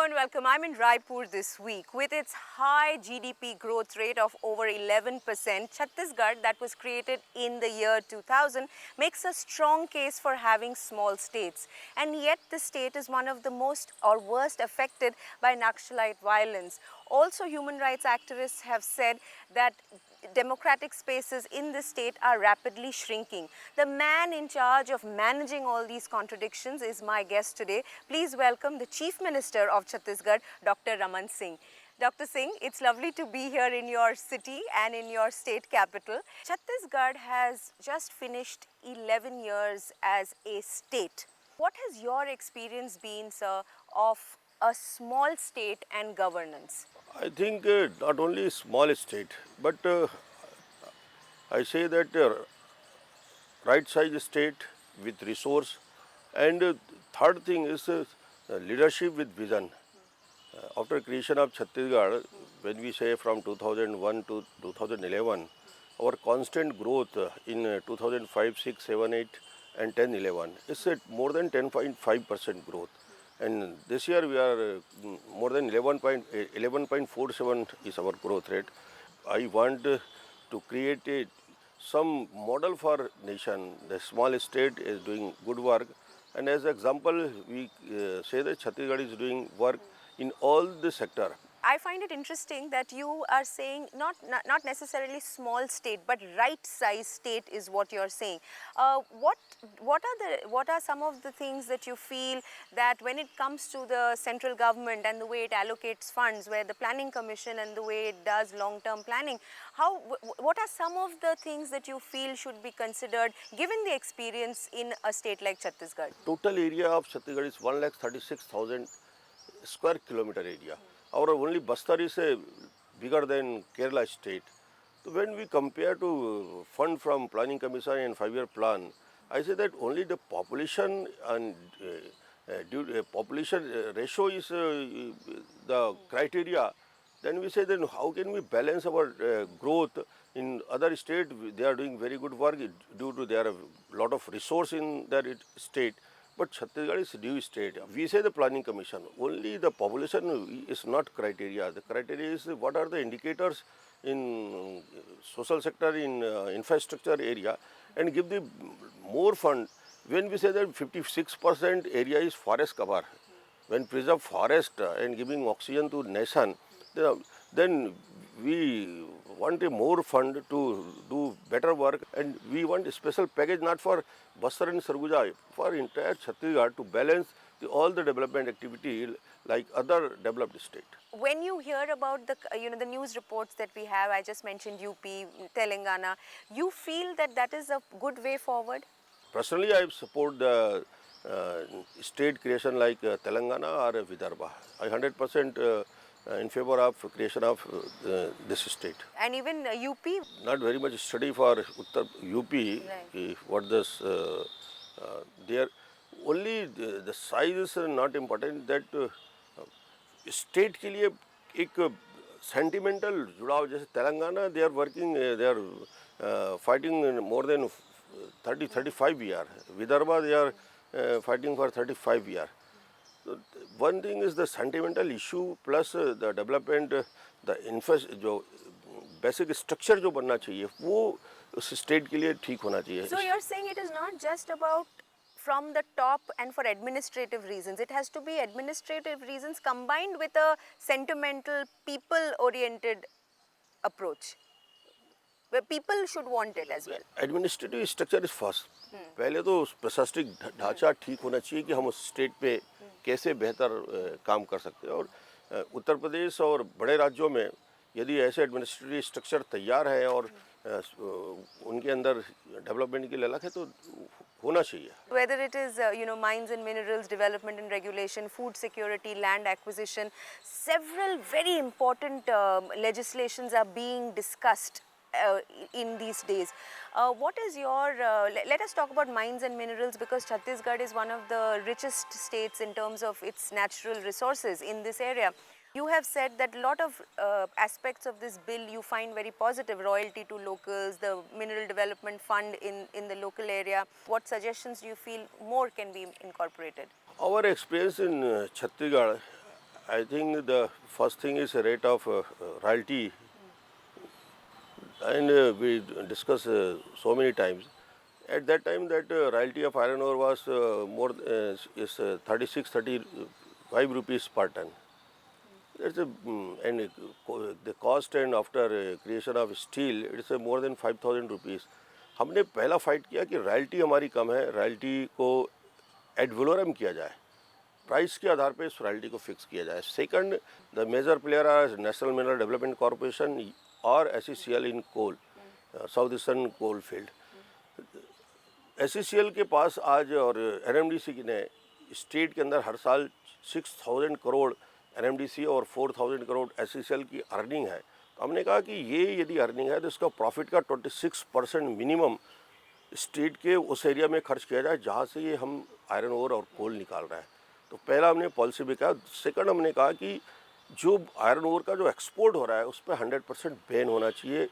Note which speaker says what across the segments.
Speaker 1: Hello and welcome. I'm in Raipur this week. With its high GDP growth rate of over 11%, Chhattisgarh, that was created in the year 2000, makes a strong case for having small states. And yet the state is one of the most or worst affected by Naxalite violence. Also, human rights activists have said that democratic spaces in the state are rapidly shrinking. The man in charge of managing all these contradictions is my guest today. Please welcome the Chief Minister of Chhattisgarh, Dr. Raman Singh. Dr. Singh, it's lovely to be here in your city and in your state capital. Chhattisgarh has just finished 11 years as a state. What has your experience been, sir, of a small state and governance?
Speaker 2: I think not only small state, but I say that right size state with resource, and third thing is leadership with vision. After creation of Chhattisgarh, when we say from 2001 to 2011, our constant growth in 2005, 6, 7, 8 and 10, 11 is at more than 10.5% growth. And this year we are more than 11.47 is our growth rate. I want to create some model for nation. The small state is doing good work, and as example, we say that Chhattisgarh is doing work in all the sector.
Speaker 1: I find it interesting that you are saying not necessarily small state, but right size state is what you're saying. What are some of the things that you feel that when it comes to the central government and the way it allocates funds, where the planning commission and the way it does long-term planning, what are some of the things that you feel should be considered given the experience in a state like Chhattisgarh?
Speaker 2: Total area of Chhattisgarh is 1,36,000 square kilometer area. Our only Bastar is bigger than Kerala state. So when we compare to fund from planning commission and 5-year plan, I say that only the population and population ratio is the criteria. Then we say then how can we balance our growth in other state? They are doing very good work due to there are a lot of resource in their state. But Chhattisgarh is a new state. We say the planning commission, only the population is not criteria. The criteria is what are the indicators in social sector, in infrastructure area, and give the more fund. When we say that 56% area is forest cover, when preserve forest and giving oxygen to nation, then we want a more fund to do better work, and we want a special package not for Bastar and Sarguja, for entire Chhattisgarh to balance all the development activity like other developed state.
Speaker 1: When you hear about the news reports that we have, I just mentioned UP, Telangana, you feel that that is a good way forward?
Speaker 2: Personally, I support the state creation like Telangana or Vidarbha. I 100% in favor of creation of this state.
Speaker 1: And even UP?
Speaker 2: Not very much study for Uttar UP.
Speaker 1: Right.
Speaker 2: What this there only the size is not important. That state के लिए एक sentimental जुड़ाव, जैसे Telangana they are working, they are fighting more than 35 years. Vidarbha they are fighting for 35 years. So one thing is the sentimental issue plus the development, the जो basic structure जो बनना चाहिए वो उस state के लिए ठीक होना चाहिए.
Speaker 1: So you're saying it is not just about from the top and for administrative reasons. It has to be administrative reasons combined with a sentimental, people-oriented approach, where people should want it as well.
Speaker 2: Administrative structure is first. पहले तो प्रशासनिक ढांचा ठीक होना चाहिए कि हम उस स्टेट पे कैसे बेहतर काम कर सकते हैं. और उत्तर प्रदेश और बड़े राज्यों में यदि ऐसे एडमिनिस्ट्रेटिव स्ट्रक्चर तैयार है और उनके अंदर डेवलपमेंट की ललक है तो होना चाहिए.
Speaker 1: Whether it is mines and minerals development and regulation, food security, land acquisition, several very important legislations are being discussed in these days. What is your, let us talk about mines and minerals, because Chhattisgarh is one of the richest states in terms of its natural resources in this area. You have said that a lot of aspects of this bill you find very positive, royalty to locals, the mineral development fund in the local area. What suggestions do you feel more can be incorporated?
Speaker 2: Our experience in Chhattisgarh, I think the first thing is a rate of royalty, and we discussed so many times. At that time, that royalty of iron ore was more is 36, 35 rupees per ton. That's a and the cost, and after creation of steel, it's more than 5,000 rupees. हमने पहला fight किया कि royalty हमारी कम है, royalty को ad valorem किया जाए, price के आधार पे इस रॉयल्टी को फिक्स किया जाए. Second, the major player are national mineral development corporation और SECL in coal, south eastern coal field. SECL के पास आज और एनएमडीसी ने स्टेट के अंदर हर साल 6,000 करोड़ एनएमडीसी और 4,000 करोड़ एसईसीएल की अर्निंग है. तो हमने कहा कि ये यदि अर्निंग है तो इसका प्रॉफिट का 26% मिनिमम स्टेट के उस एरिया में खर्च किया जाए जहाँ से ये हम आयरन ओर और कोल निकाल रहे हैं. तो पहला हमने पॉलिसी भी कहा. सेकंड, हमने कहा कि जो आयरन ओर का जो एक्सपोर्ट हो रहा है उस पर 100% बैन होना चाहिए.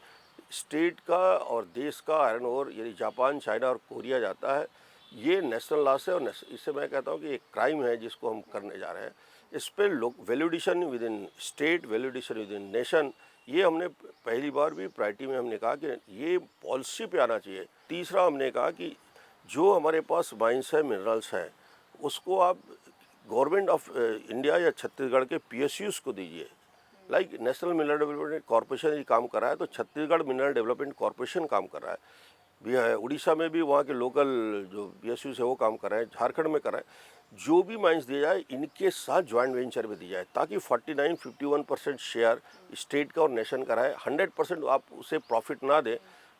Speaker 2: स्टेट का और देश का आयरन ओर यदि जापान, चाइना और कोरिया जाता है, ये नेशनल लॉ है और इससे मैं कहता हूँ कि एक क्राइम है जिसको हम करने जा रहे हैं. इस पर value addition within state, value addition within nation, ये हमने पहली बार भी प्रायोरिटी में हमने कहा कि ये पॉलिसी पे आना चाहिए. तीसरा, हमने कहा कि जो हमारे पास माइंस है, मिनरल्स हैं, उसको आप गवर्नमेंट ऑफ इंडिया या छत्तीसगढ़ के पीएसयूज़ को दीजिए. Like national mineral development corporation ये काम कर रहा है, तो छत्तीसगढ़ मिनरल डेवलपमेंट कॉरपोरेशन काम कर रहा है. भी है उड़ीसा में भी वहाँ के लोकल जो पीएसयूज़ है वो काम कर रहे हैं, झारखंड में कर रहे हैं. जो भी माइंस दिए जाए इनके साथ ज्वाइंट वेंचर में दी जाए ताकि 49-51% शेयर स्टेट का और नेशन का रहे. 100% आप उसे प्रॉफिट ना दें,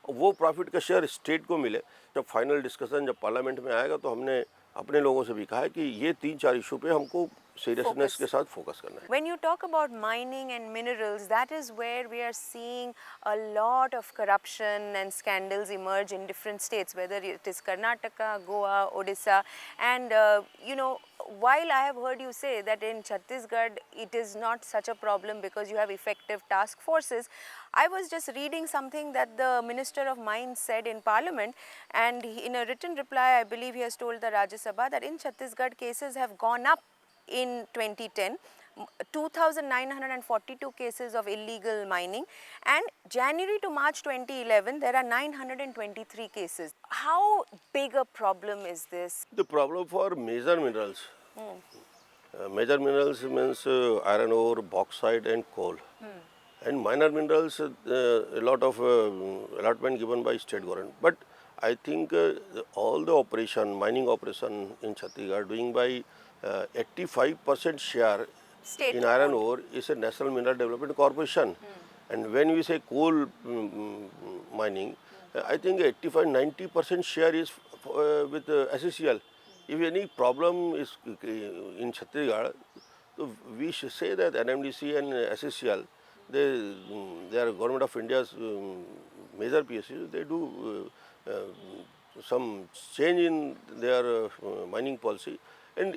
Speaker 2: वो प्रॉफिट का शेयर स्टेट को मिले. जब फाइनल डिस्कशन जब पार्लियामेंट में आएगा तो हमने अपने लोगों से भी कहा है कि ये 3-4 इशू पे हमको सीरियसनेस के साथ फोकस करना है.
Speaker 1: When you talk about mining and minerals, that is where we are seeing a lot of corruption and scandals emerge in different states, whether it is Karnataka, Goa, Odisha. And while I have heard you say that in Chhattisgarh it is not such a problem because you have effective task forces, I was just reading something that the Minister of Mines said in Parliament, and in a written reply I believe he has told the Rajya Sabha that in Chhattisgarh cases have gone up in 2010, 2,942 cases of illegal mining, and January to March 2011 there are 923 cases. How big a problem is this?
Speaker 2: The problem for major minerals, major minerals means iron ore, bauxite and coal. And minor minerals, a lot of allotment given by state government. But I think all the mining operation in Chhattisgarh doing by 85% share
Speaker 1: State
Speaker 2: in iron ore is a National Mineral Development Corporation. And when we say coal mining, I think 85-90% share is with SECL. If any problem is in Chhattisgarh, so we should say that NMDC and SECL, they are Government of India's major PSUs, they do some change in their mining policy. And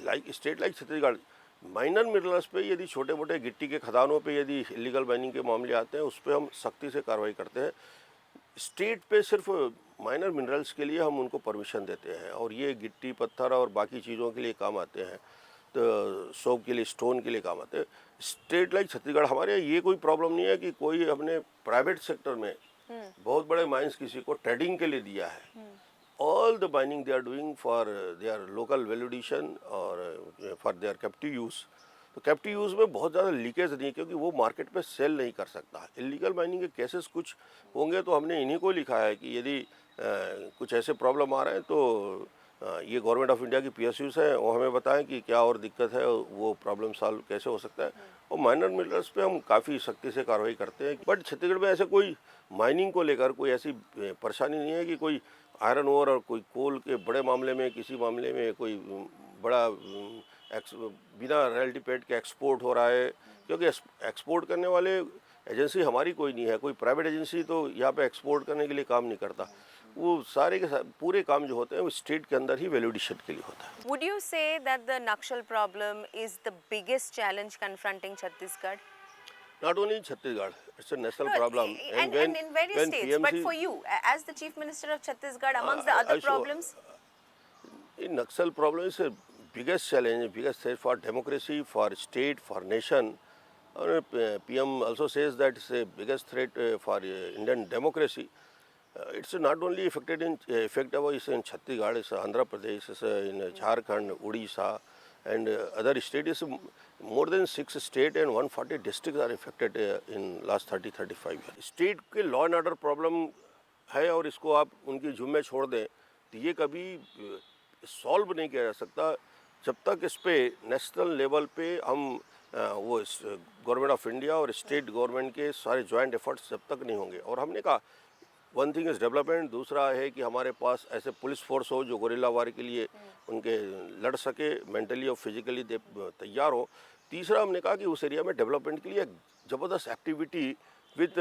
Speaker 2: like state like Chhattisgarh, minor minerals पे यदि छोटे मोटे गिट्टी के खदानों पे यदि illegal mining के मामले आते हैं उस पर हम सख्ती से कार्रवाई करते हैं. स्टेट पे सिर्फ माइनर मिनरल्स के लिए हम उनको परमिशन देते हैं और ये गिट्टी, पत्थर और बाकी चीज़ों के लिए काम आते हैं, तो सोप के लिए, स्टोन के लिए काम आते हैं. स्टेट लाइक छत्तीसगढ़ हमारे ये कोई प्रॉब्लम नहीं है कि कोई हमने प्राइवेट सेक्टर में बहुत बड़े माइंस किसी को ट्रेडिंग के लिए दिया है. All the mining they are doing for their local validation or for their captive use. तो कैप्टिव यूज़ में बहुत ज़्यादा लीकेज नहीं है क्योंकि वो मार्केट पे सेल नहीं कर सकता. इलीगल माइनिंग के केसेस कुछ होंगे तो हमने इन्हीं को लिखा है कि यदि कुछ ऐसे प्रॉब्लम आ रहे हैं तो ये गवर्नमेंट ऑफ इंडिया की पीएसयूज़ हैं, वो हमें बताएं कि क्या और दिक्कत है, वो प्रॉब्लम सॉल्व कैसे हो सकता है. और माइनर मिनरल्स पे हम काफ़ी सख्ती से कार्रवाई करते हैं. बट छत्तीसगढ़ में ऐसे कोई माइनिंग को लेकर कोई ऐसी परेशानी नहीं है कि कोई आयरन ओर और कोई कोल के बड़े मामले में, किसी मामले में कोई बड़ा बिना रॉयल्टी पेड के एक्सपोर्ट हो रहा है. क्योंकि एक्सपोर्ट करने वाले एजेंसी हमारी कोई नहीं है, कोई प्राइवेट एजेंसी तो यहाँ पे एक्सपोर्ट करने के लिए काम नहीं करता. वो सारे के पूरे काम जो होते हैं वो स्टेट के अंदर ही वैल्यूडेशन के लिए होता है.
Speaker 1: Would you say that the Nakshal problem is the biggest challenge confronting Chhattisgarh?
Speaker 2: Not only in Chhattisgarh, it's a national problem.
Speaker 1: And in various states, but for you, as the Chief Minister of Chhattisgarh, amongst the other problems?
Speaker 2: In Naxal problem is a biggest challenge, biggest threat for democracy, for state, for nation. PM also says that it's a biggest threat for Indian democracy. It's not only affected in it's in Chhattisgarh, it's Andhra Pradesh, it's in Jharkhand, Odisha, and other states. More than 6 states and 140 districts are affected in last 30-35 years. State के law and order problem है और इसको आप उनकी जुम्मे छोड़ दें तो ये कभी सॉल्व नहीं किया जा सकता जब तक इस पे नेशनल लेवल पे हम वो गवर्नमेंट ऑफ इंडिया और स्टेट गवर्नमेंट के सारे जॉइंट एफर्ट्स जब तक नहीं होंगे। और हमने कहा वन थिंग इज़ डेवलपमेंट, दूसरा है कि हमारे पास ऐसे पुलिस फोर्स हो जो गोरिल्ला वार के लिए उनके लड़ सके, मेंटली और फिजिकली तैयार हो। तीसरा हमने कहा कि उस एरिया में डेवलपमेंट के लिए एक ज़बरदस्त activity with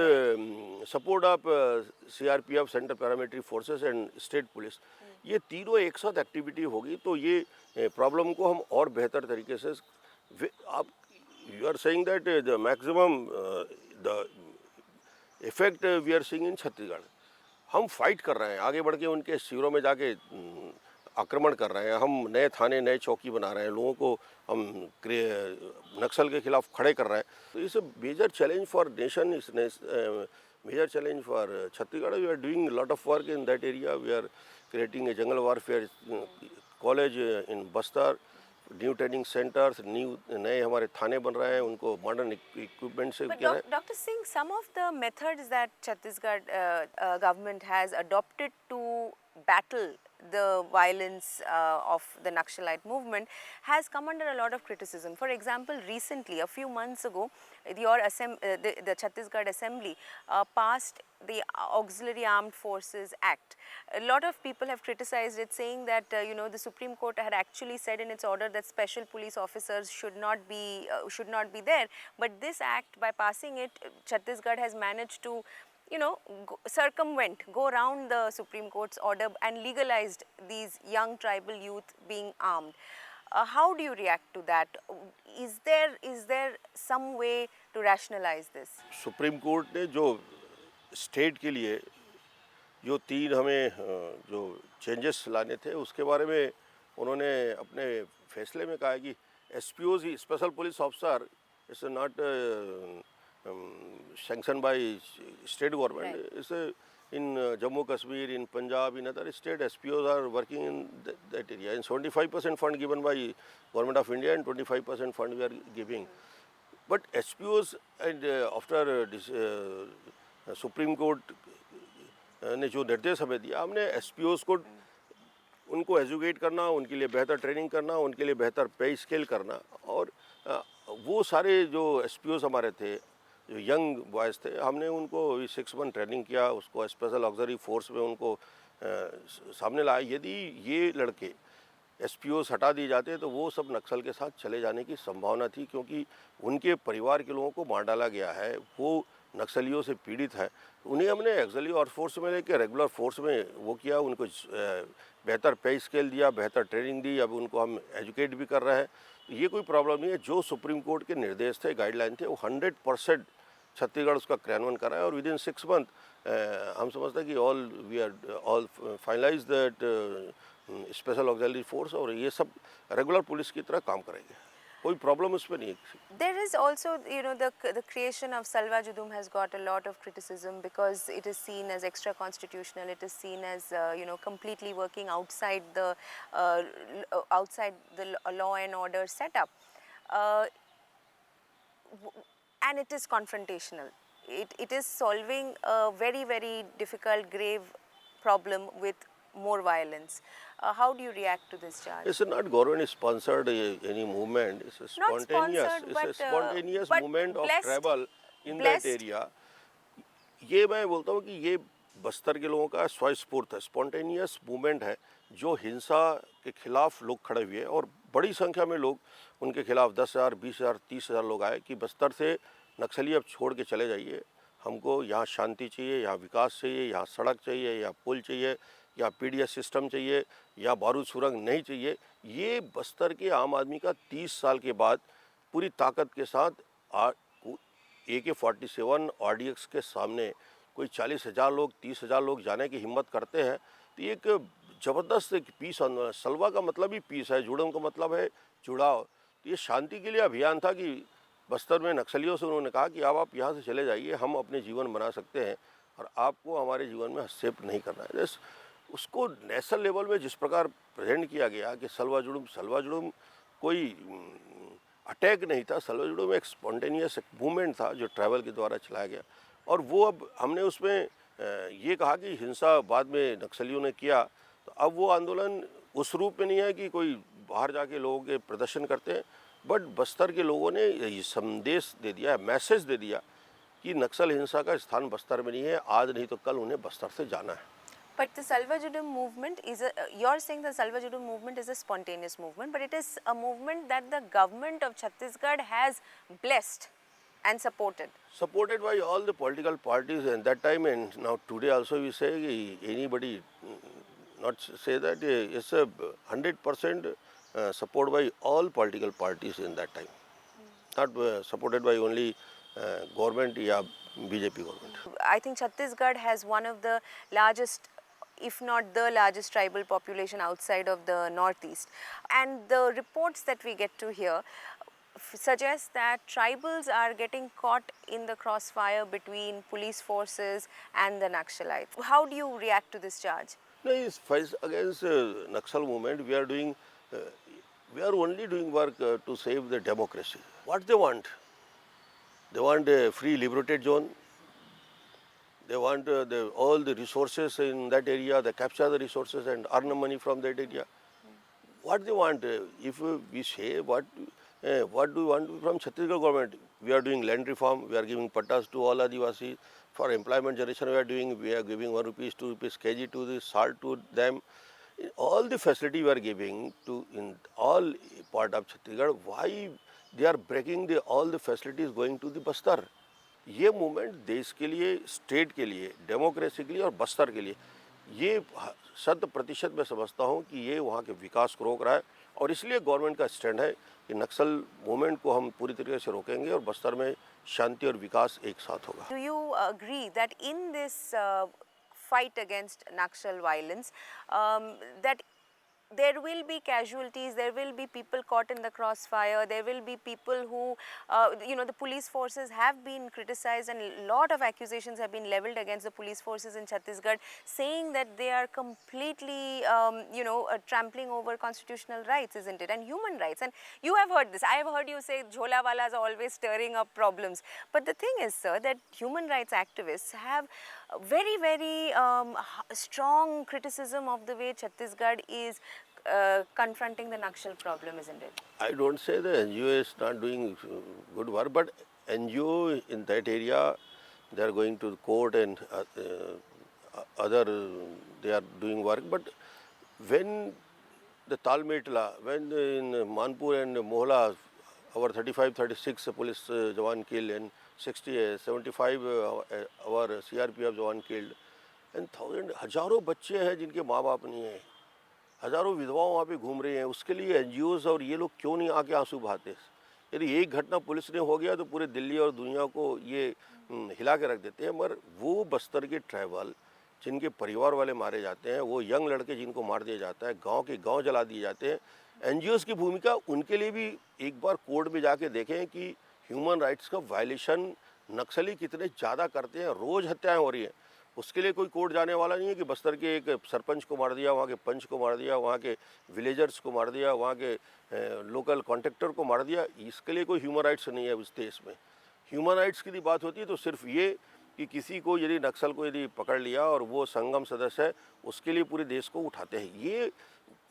Speaker 2: support of CRPF, central paramilitary forces and state police, ये तीनों एक साथ एक्टिविटी होगी तो ये प्रॉब्लम को हम और बेहतर तरीके से आप you are saying that the maximum the effect we are seeing in Chhattisgarh. हम फाइट कर रहे हैं, आगे बढ़ के उनके शिविरों में जाके आक्रमण कर रहे हैं, हम नए थाने नए चौकी बना रहे हैं, लोगों को हम नक्सल के खिलाफ खड़े कर रहे हैं। तो is major challenge for nation, is major challenge for Chhattisgarh. We are doing lot of work in that area. We are creating a jungle warfare college in Bastar, new training centres, नए हमारे थाने बन रहे हैं, उनको मॉडर्न इक्विपमेंट से क्या है।
Speaker 1: Dr. Singh, some of the methods that Chhattisgarh government has adopted to battle the violence of the Naxalite movement has come under a lot of criticism. For example, recently, a few months ago, the Chhattisgarh Assembly passed the Auxiliary Armed Forces Act. A lot of people have criticized it, saying that the Supreme Court had actually said in its order that special police officers should not be there. But this act, by passing it, Chhattisgarh has managed to go around the Supreme Court's order and legalized these young tribal youth being armed. How do you react to that? Is there some way to rationalize this?
Speaker 2: Supreme court ने जो state के लिए जो 3 हमें जो changes लाने थे उसके बारे में उन्होंने अपने फैसले में कहा है कि SPOs he, special police officer, it's not sanctioned by state government.
Speaker 1: Right.
Speaker 2: It's in Jammu Kashmir, in Punjab, in other state, SPOs are working in that area. And 75% fund given by government of India and 25% fund we are giving. But SPOs and after this Supreme Court ने जो निर्देश हमें दिया, हमने SPOs को उनको educate करना, उनके लिए बेहतर ट्रेनिंग करना, उनके लिए बेहतर पे स्केल करना। और वो सारे जो SPOs हमारे थे, जो यंग बॉयज़ थे, हमने उनको 6 मंथ ट्रेनिंग किया, उसको स्पेशल ऑक्सिलरी फोर्स में उनको सामने लाया। यदि ये लड़के SPOs हटा दिए जाते तो वो सब नक्सल के साथ चले जाने की संभावना थी, क्योंकि उनके परिवार के लोगों को मार डाला गया है, वो नक्सलियों से पीड़ित है। उन्हें हमने ऑक्सिलरी और फोर्स में लेके रेगुलर फोर्स में वो किया, उनको बेहतर पे स्केल दिया, बेहतर ट्रेनिंग दी, अब उनको हम एजुकेट भी कर रहे हैं। ये कोई प्रॉब्लम नहीं है। जो सुप्रीम कोर्ट के निर्देश थे, गाइडलाइन थे, वो 100% छत्तीसगढ़ उसका क्रियान्वयन कर रहा है। और विद इन 6 मंथ हम समझते हैं कि we are all finalise that special auxiliary force, और ये सब रेगुलर पुलिस की तरह काम करेंगे, कोई प्रॉब्लम उसमें नहीं है।
Speaker 1: There is also, the creation of Salwa Judum has got a lot of criticism because it is seen as extra constitutional. It is seen as completely working outside the law and order setup, and it is confrontational. It is solving a very, very difficult, grave problem with more violence. How do you react to this charge?
Speaker 2: It's not government sponsored any movement. It's a spontaneous movement of travel in that area. ये मैं बोलता हूँ कि ये बस्तर के लोगों का स्वस्फूर्त है, स्पॉन्टेनियस मूवमेंट है, जो हिंसा के खिलाफ लोग खड़े हुए हैं। और बड़ी संख्या में लोग उनके खिलाफ 10,000, 20,000, 30,000 लोग आए कि बस्तर से नक्सली अब छोड़ के चले जाइए, हमको यहाँ शांति चाहिए, यहाँ विकास चाहिए, यहाँ सड़क चाहिए, यहाँ पुल चाहिए, या PDS सिस्टम चाहिए, या बारूद सुरंग नहीं चाहिए। ये बस्तर के आम आदमी का 30 साल के बाद पूरी ताकत के साथ AK-47 RDX के सामने कोई 40,000 लोग, 30,000 लोग जाने की हिम्मत करते हैं, तो एक ज़बरदस्त एक पीस आंदोलन, सलवा का मतलब ही पीस है, जुड़म का मतलब है जुड़ाव। तो ये शांति के लिए अभियान था कि बस्तर में नक्सलियों से उन्होंने कहा कि अब आप यहाँ से चले जाइए, हम अपने जीवन बना सकते हैं और आपको हमारे जीवन में हस्तक्षेप नहीं करना है। उसको नेशनल लेवल में जिस प्रकार प्रेजेंट किया गया कि सलवा जुड़ुम कोई अटैक नहीं था, सलवा जुड़ुम एक स्पॉन्टेनियस मूवमेंट था जो ट्रैवल के द्वारा चलाया गया। और वो अब हमने उसमें ये कहा कि हिंसा बाद में नक्सलियों ने किया, तो अब वो आंदोलन उस रूप में नहीं है कि कोई बाहर जाके लोगों के प्रदर्शन करते हैं, बट बस्तर के लोगों ने ये संदेश दे दिया, मैसेज दे दिया कि नक्सल हिंसा का स्थान बस्तर में नहीं है, आज नहीं तो कल उन्हें बस्तर से जाना है।
Speaker 1: But the Salva Judum movement is you're saying the Salva Judum movement is a spontaneous movement, but it is a movement that the government of Chhattisgarh has blessed and supported.
Speaker 2: Supported by all the political parties at that time, and now today also we say anybody not say that it's a 100% support by all political parties in that time, not supported by only government या BJP government.
Speaker 1: I think Chhattisgarh has one of the largest, if not the largest, tribal population outside of the northeast, and the reports that we get to hear suggest that tribals are getting caught in the crossfire between police forces and the Naxalites. How do you react to this charge?
Speaker 2: No, it's fight against Naxal movement. We are only doing work to save the democracy. What they want? They want a free liberated zone. They want all the resources in that area. They capture the resources and earn money from that area. What they want? If we say what do we want from Chhattisgarh government? We are doing land reform. We are giving pattas to all Adivasis. For employment generation, we are giving 1 rupees, 2 rupees kg to the salt to them. All the facility we are giving to in all part of Chhattisgarh. Why they are breaking all the facilities going to the Bastar? ये movement देश के लिए, state के लिए, democracy के लिए और बस्तर के लिए, ये 100% मैं समझता हूँ कि ये वहाँ के विकास को रोक रहा है। और इसलिए गवर्नमेंट का स्टैंड है कि नक्सल मूवमेंट को हम पूरी तरीके से रोकेंगे और बस्तर में शांति और विकास एक साथ होगा।
Speaker 1: Do you agree that in this fight against Naxal violence, that there will be casualties, there will be people caught in the crossfire, there will be people who, the police forces have been criticized and a lot of accusations have been leveled against the police forces in Chhattisgarh, saying that they are completely, trampling over constitutional rights, isn't it, and human rights. And you have heard this. I have heard you say Jholawalas are always stirring up problems. But the thing is, sir, that human rights activists have very, very strong criticism of the way Chhattisgarh is confronting the Naxal problem, isn't it?
Speaker 2: I don't say the NGO is not doing good work, but NGO in that area, they are going to court and other, they are doing work. But when the Talmetla, when in Manpur and Mohla, our 35, 36 police jawan killed and 75 our CRPF jawan killed, and हजारों बच्चे हैं जिनके माँ बाप नहीं हैं, हजारों विधवाओं वहाँ पे घूम रही हैं, उसके लिए एनजीओज और ये लोग क्यों नहीं आके आंसू बहाते? यदि एक घटना पुलिस ने हो गया तो पूरे दिल्ली और दुनिया को ये हिला के रख देते हैं, मगर वो बस्तर के ट्राइबल जिनके परिवार वाले मारे जाते हैं, वो यंग लड़के जिनको मार दिया जाता है, गांव के गांव जला दिए जाते हैं, एनजीओज की भूमिका उनके लिए भी एक बार कोर्ट में जाके देखें कि ह्यूमन राइट्स का वायलेशन नक्सली कितने ज़्यादा करते हैं, रोज़ हत्याएँ हो रही हैं। उसके लिए कोई कोर्ट जाने वाला नहीं है कि बस्तर के एक सरपंच को मार दिया, वहाँ के पंच को मार दिया, वहाँ के विलेजर्स को मार दिया, वहाँ के लोकल कॉन्ट्रैक्टर को मार दिया। इसके लिए कोई ह्यूमन राइट्स नहीं है उस देश में। ह्यूमन राइट्स की बात होती है तो सिर्फ ये कि किसी को यदि नक्सल को यदि पकड़ लिया और वो संगम सदस्य है, उसके लिए पूरे देश को उठाते हैं। ये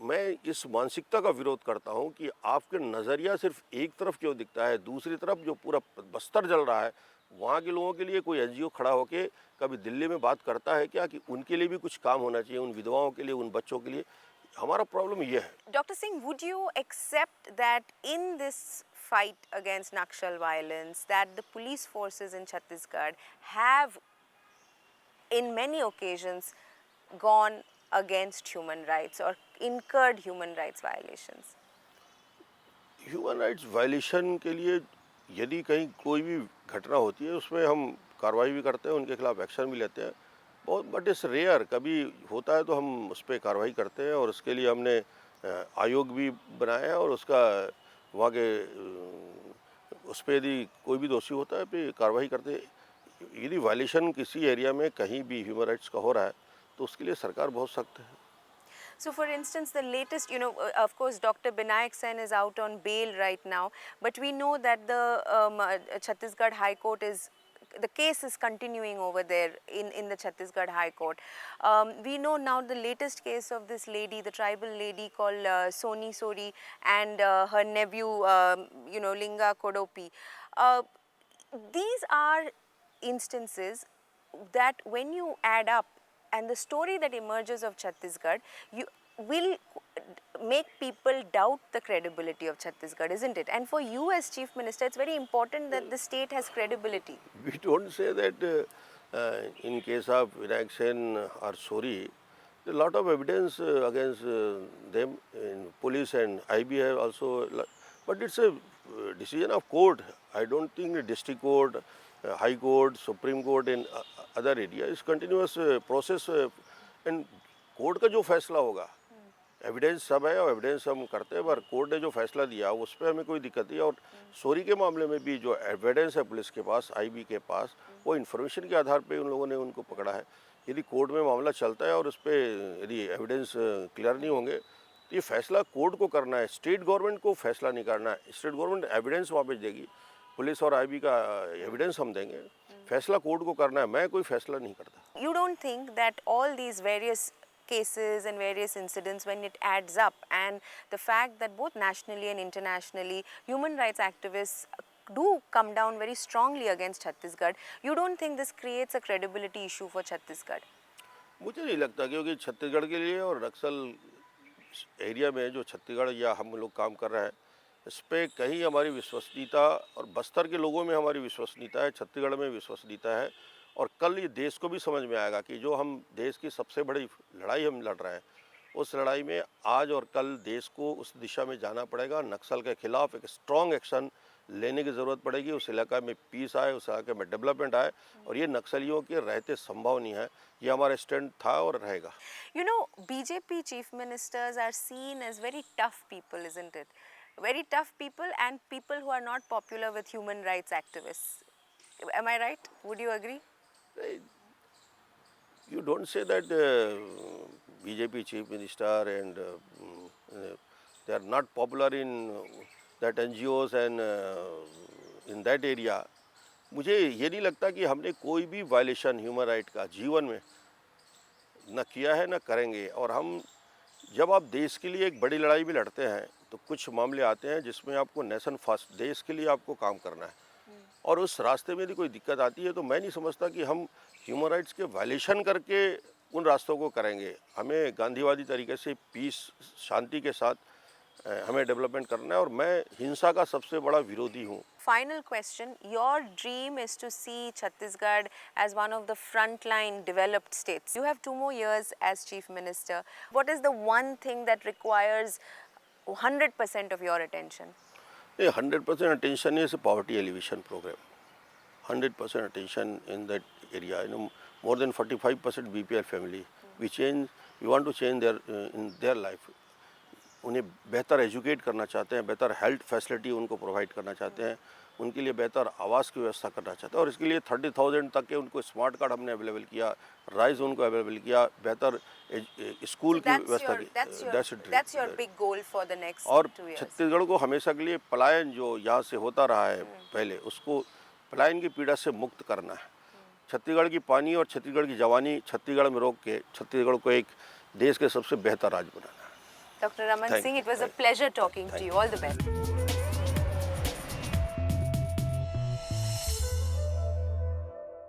Speaker 2: मैं इस मानसिकता का विरोध करता हूँ कि आपके नज़रिया सिर्फ एक तरफ क्यों दिखता है, दूसरी तरफ जो पूरा बस्तर जल रहा है, वहाँ के लोगों के लिए कोई एनजीओ खड़ा होके कभी दिल्ली में बात करता है क्या कि उनके लिए भी कुछ काम होना चाहिए, उन विधवाओं के लिए, उन बच्चों के लिए? हमारा प्रॉब्लम ये है।
Speaker 1: Dr. Singh, would you accept that in this fight against Naxal violence, that the police forces in Chhattisgarh have, in many occasions, gone against human rights or incurred human rights violations?
Speaker 2: Human rights violation के लिए यदि कहीं कोई भी घटना होती है उसमें हम कार्रवाई भी करते हैं, उनके खिलाफ एक्शन भी लेते हैं, बहुत, बट इट्स रेयर, कभी होता है तो हम उस पर कार्रवाई करते हैं और उसके लिए हमने आयोग भी बनाया है और उसका वहाँ के उस पर यदि कोई भी दोषी होता है पे कार्रवाई करते हैं। यदि वायलेशन किसी एरिया में कहीं भी ह्यूमन राइट्स का हो रहा है तो उसके लिए सरकार बहुत सख्त है।
Speaker 1: So, for instance, the latest, of course, Dr. Binayak Sen is out on bail right now, but we know that the Chhattisgarh High Court the case is continuing over there in the Chhattisgarh High Court. We know now the latest case of this lady, the tribal lady called Soni Sori, and her nephew, Linga Kodopi. These are instances that when you add up, and the story that emerges of Chhattisgarh, you will make people doubt the credibility of Chhattisgarh, isn't it? And for you as Chief Minister, it's very important that the state has credibility.
Speaker 2: We don't say that in case of Vinayak Sen or Sori, a lot of evidence against them in police and IB have also, but it's a decision of court. I don't think the district court, high court, supreme court in other area is continuous process and court का जो फैसला होगा, evidence सब है और evidence हम करते हैं, पर कोर्ट ने जो फैसला दिया उस पर हमें कोई दिक्कत नहीं है। और सोरी के मामले में भी जो एविडेंस है पुलिस के पास, आईबी के पास, वो इन्फॉर्मेशन के आधार पे उन लोगों ने उनको पकड़ा है। यदि कोर्ट में मामला चलता है और उस पर यदि एविडेंस क्लियर नहीं होंगे तो ये फैसला कोर्ट को करना है, स्टेट गवर्नमेंट को फैसला नहीं करना है। स्टेट गवर्नमेंट एविडेंस वापस देगी, पुलिस और आईबी का एविडेंस हम देंगे, फैसला कोर्ट को करना है, मैं कोई फैसला नहीं करता।
Speaker 1: You don't think that all these various cases and various incidents, when it adds up, and the fact that both nationally and internationally human rights activists do come down very strongly against Chhattisgarh, you don't think this creates a credibility issue for Chhattisgarh?
Speaker 2: मुझे नहीं लगता, क्योंकि छत्तीसगढ़ के लिए और नक्सल area में जो छत्तीसगढ़ या हम लोग काम कर रहे हैं, इस पर कहीं हमारी विश्वसनीयता और बस्तर के लोगों में हमारी विश्वसनीयता है, छत्तीसगढ़ में विश्वसनीयता है। और कल ये देश को भी समझ में आएगा कि जो हम देश की सबसे बड़ी लड़ाई हम लड़ रहे हैं, उस लड़ाई में आज और कल देश को उस दिशा में जाना पड़ेगा। नक्सल के खिलाफ एक स्ट्रॉन्ग एक्शन लेने की ज़रूरत पड़ेगी, उस इलाका में पीस आए, उस इलाके में डेवलपमेंट आए, और ये नक्सलियों के रहते संभव नहीं है। ये हमारा स्टैंड था और रहेगा।
Speaker 1: You know, BJP chief ministers are seen as very tough people, isn't it? Very tough people and people who are not popular with human rights activists. Am I right? Would you agree?
Speaker 2: You don't say that BJP chief minister and they are not popular in that NGOs and in that area. मुझे ये नहीं लगता कि हमने कोई भी violation human right का जीवन में न किया है न करेंगे। और हम जब आप देश के लिए एक बड़ी लड़ाई भी लड़ते हैं तो कुछ मामले आते हैं जिसमें आपको नेशन फर्स्ट, देश के लिए आपको काम करना है, और उस रास्ते में यदि कोई दिक्कत आती है तो मैं नहीं समझता कि हम ह्यूमन राइट्स के वायलेशन करके उन रास्तों को करेंगे। हमें गांधीवादी तरीके से पीस, शांति के साथ हमें डेवलपमेंट करना है, और मैं हिंसा का सबसे बड़ा विरोधी हूँ।
Speaker 1: Final question, your dream is to see Chhattisgarh as one of the frontline developed states. You have 2 more years as Chief Minister. What is the one thing that requires 100% of your attention?
Speaker 2: 100% attention is a poverty alleviation program. 100% attention in that area. More than 45% BPL family. We want to change in their life. उन्हें बेहतर educate करना चाहते हैं, बेहतर health facility उनको provide करना चाहते हैं, उनके लिए बेहतर आवास की व्यवस्था करना चाहते हैं, और इसके लिए 30,000 तक के उनको स्मार्ट कार्ड हमने अवेलेबल किया, राइज उनको अवेलेबल किया, बेहतर स्कूल की व्यवस्था की।
Speaker 1: That's your big goal for the next 2
Speaker 2: और
Speaker 1: years.
Speaker 2: छत्तीसगढ़ को हमेशा के लिए पलायन जो यहाँ से होता रहा है पहले, उसको पलायन की पीड़ा से मुक्त करना है। छत्तीसगढ़ की पानी और छत्तीसगढ़ की जवानी छत्तीसगढ़ में रोक के छत्तीसगढ़ को एक देश के सबसे बेहतर राज्य बनाना है।
Speaker 1: Dr. Raman Singh, it was a pleasure talking to you. All the best.